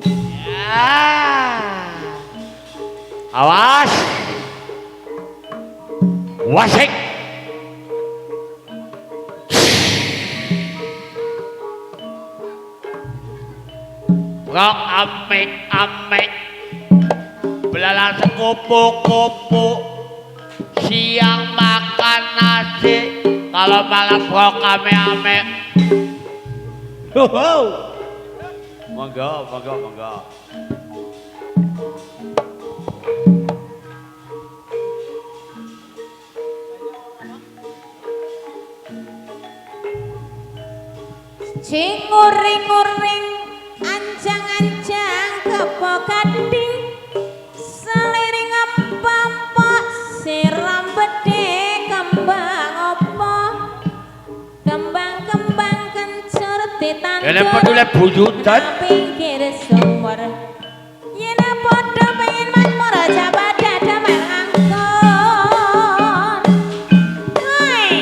Ya. Awas. Wasik. Rok amik-amik. Belalang sekupu-kupu. Siang makan nasi. Kalau malam rok amik-amik. Monggo, monggo, monggo. Sing nguring-nguring anjang-anjang kepo gading seliring empok siram bedhe kembang opo kembang-kembang kencur ditandur Ini peduli buyutan pinggir sumur yen padha pengen makmur aja pada damel angkon hai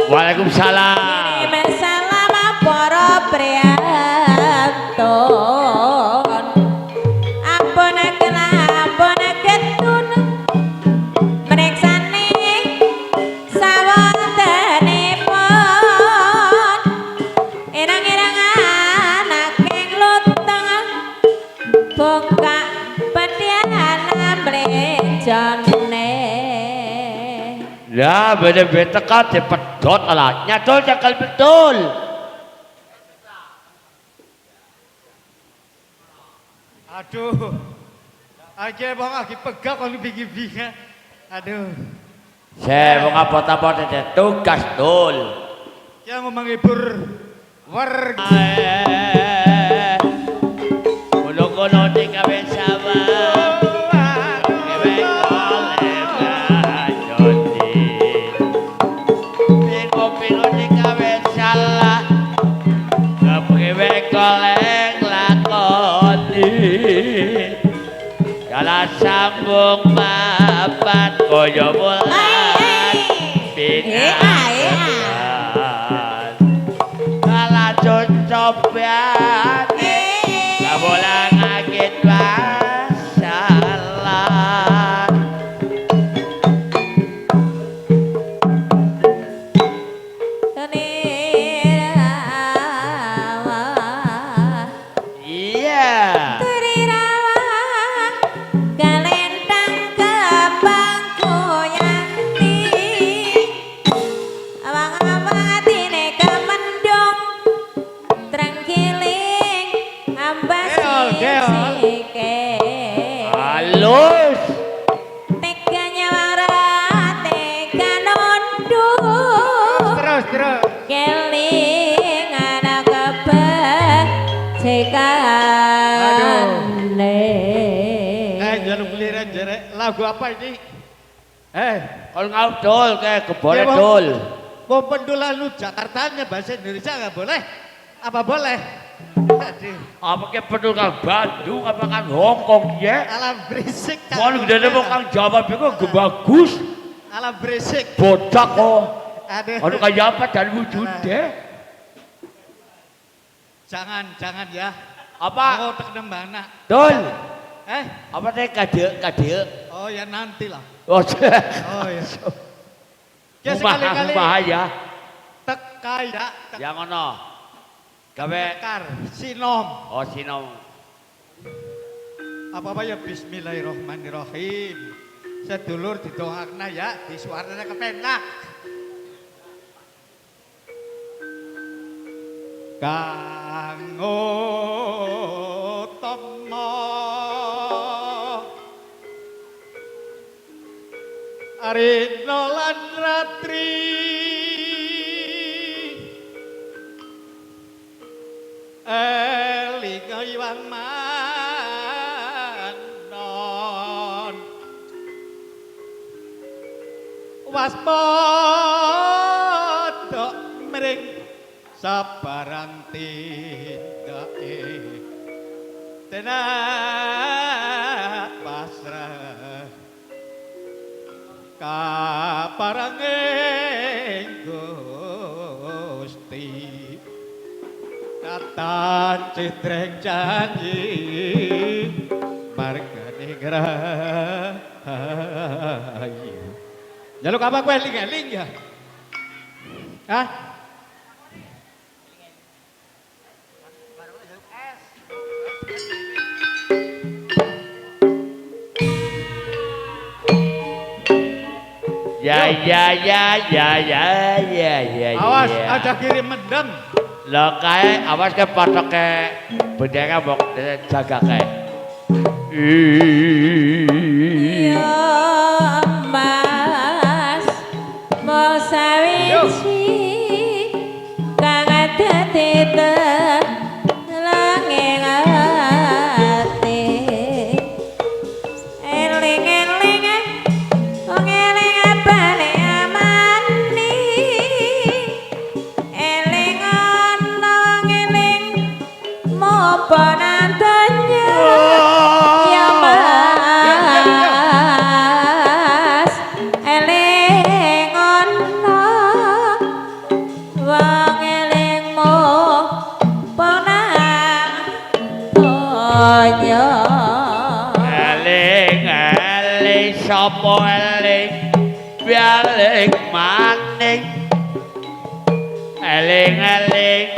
Waalaikumsalam. Salam para priyantun ampun ketun mriksani sawontenipun irang-irang anaking luteng bongkak pedhian mlenjone. Ya, beda-beda tekan dipedot lah. Nyadol cakal betul. Aduh. Aja bang lagi pegak kalau bingung-bingung. Aduh. Saya mau ngapot-apot aja tugas dul. Yang mau menghibur warga. Kulo-kulo di kabesama. Sambung papat koyo bulan binakan kala cocopian gak boleh ngagit masalah iya halus teganya wara tega nunduk Terus keling anak kebajikan jalur geliran jerek lagu apa ini? kalau ngaudol kayak keboleh Ya, Bang. dul Mau pendulan Jakartanya bahasa Indonesia nggak boleh? Apa boleh? Aduh. apa kayak pedul kang Bandung apa kang Hongkong ya Alam berisik. kalau gede mau kang Jawa bingung bagus Alam berisik. bodak kok Aduh. aduh kayak apa dan wujudnya Jangan ya. apa Mau tek nembana. dul Eh? apa teh kade Oh ya nanti lah. Oh, Oh iya. Ya sekali-kali bahaya. teka ya. Yang ngono. Gawe Tekar sinom. oh sinom. Apa ya bismillahirrahmanirrahim. Sedulur didongakna ya di suaranya kepenak. Kang Utama Arina lan Ratri elinga iwang manon waspada mring sabarang tindake tenak pasrah kaparanging Gusti katan citreng janji margane grahayu jaluk apa kowe eling-eling ya hah Ya. awas ada kirim mendem Lo kae awas ke patoke bendera mbok jagake. Ya Mas mau sawiji kang dadi telanging ati eling-eling wong eling abane amani eling ana ngeling mopo nantonya ya Mas eling ana wong eling mopo nantonya Eling sapa eling balik maning eling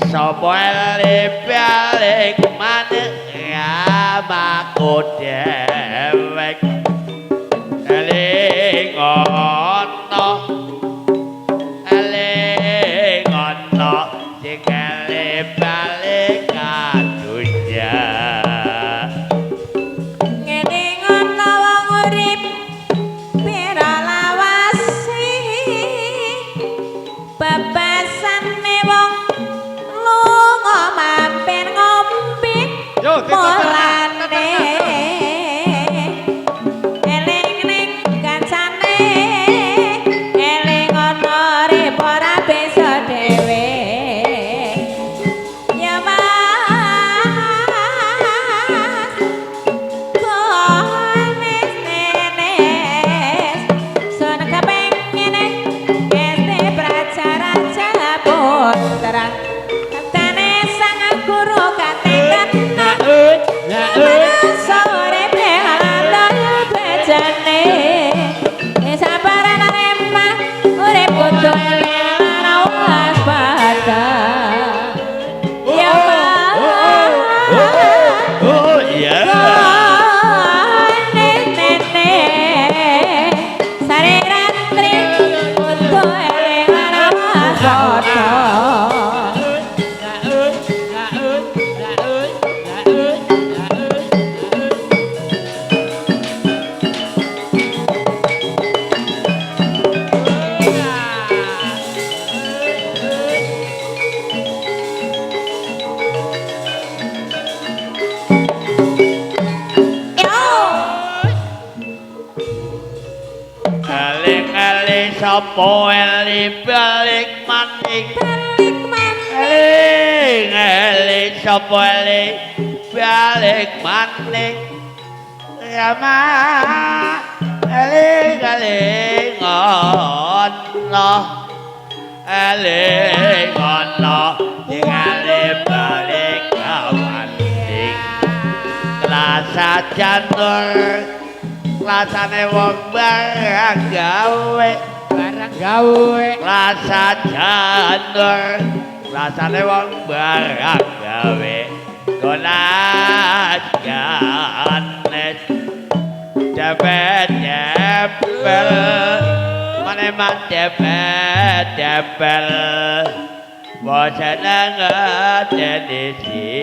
sapa eling balik maning amaku dewek eling ana sing eling balik kadunya ngeling ana wong urip pira lawasi babasane wong lunga mampir ngombe Yo, molane eling-eling kancane eling ana urip ora bisa dhewe ya Mas kones nenes son kepengen este pracaraja putra katane sang guru katekan sore prehalan bejane sabaran remah urip kudu eling waspada ya Mas oh iya Sare ratri kudu eling waspada eling sapa eling balik maning balik maning eling sapa eling balik maning rama eling ana eling ana sing eling balik maning rasa janur rasane wong barang gawe barang gawe rasa janur rasane wong barang gawe golas ganes jebel mane man jebel boseneng dene sipe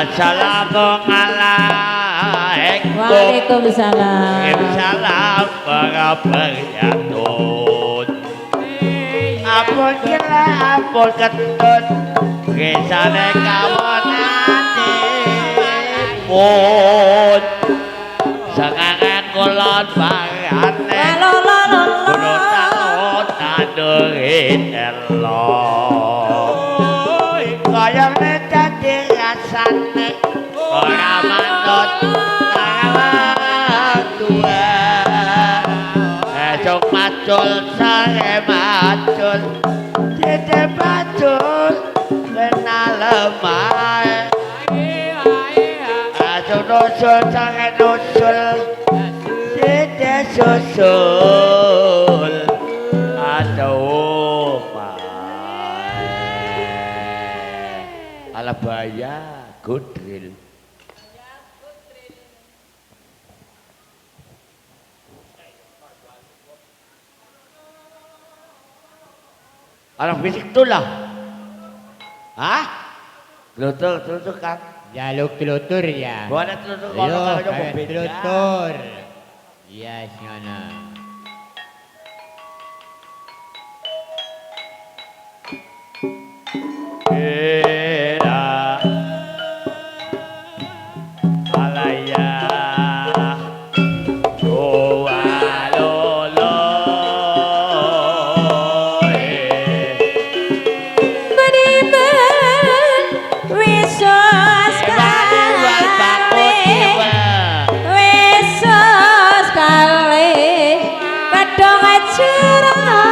Assalamualaikum. Waalaikumsalam. Salam para penyantun. Ampun kira ampun ketut kisane kawonane pun sangangan kulon parane gunung talon tandurin elok kaya dadi rasane ora manut karo tua esok macul sare macul dede macul kena lemah esok nusul sare nusul dede susul aduh Alabaya Godril. Anak fisik tu lah. Hah? Telutur kan? jaluk telutur ya. Boleh telutur Ayo, kalau kayak telutur. Iya, sana. Era alaya alolo Beriman wisos kali kadang acara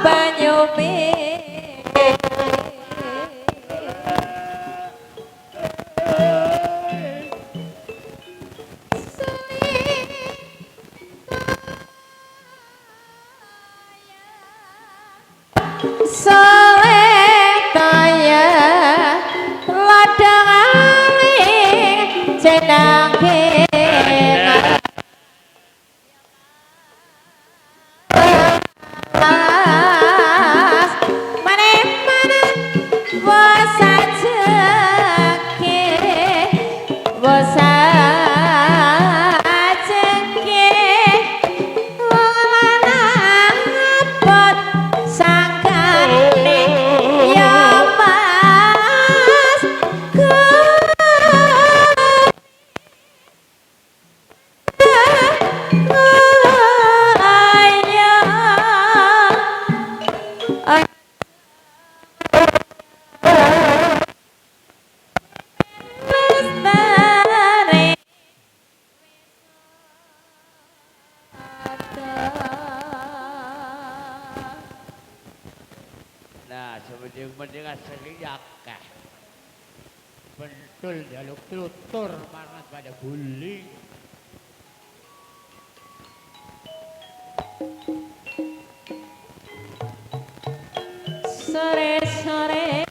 banyume soleh kaya ladang aling jenenge mana-mana bos ajeke bos ajeke wong lanang abot sangkane Nah, sementing-menting asli akeh. Pentul jaluk tutur panas pada guling. Sore-sore